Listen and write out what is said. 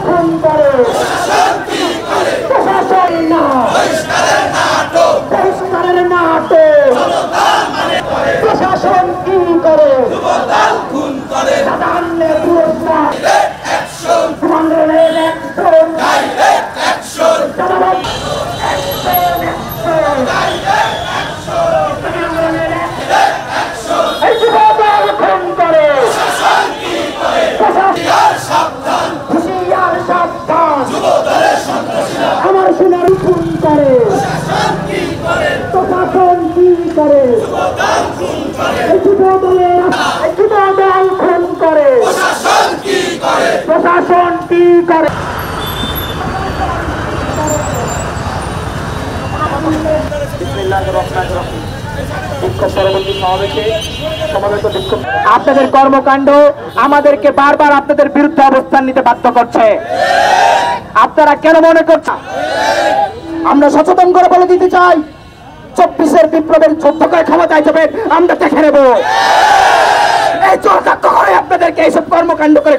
খুন করে প্রশাসন না বহিষ্কারের নাটক প্রশাসন কি করে খুন করে সাধারণের পুরস্কার আমার সোনার খুন করে প্রশাসন কি করে যুব দল খুন করে প্রশাসন কি করে আপনাদের কর্মকাণ্ড আমাদেরকে বারবার আপনাদের বিরুদ্ধে অবস্থান নিতে বাধ্য করছে। আপনারা কেন মনে করছেন? আমরা সচেতন করে বলে দিতে চাই, 24-এর বিপ্লবের যুদ্ধকে ক্ষমতায় যাবেন আমরা দেখে নেব। এই চোর করে আপনাদেরকে এইসব কর্মকাণ্ড করে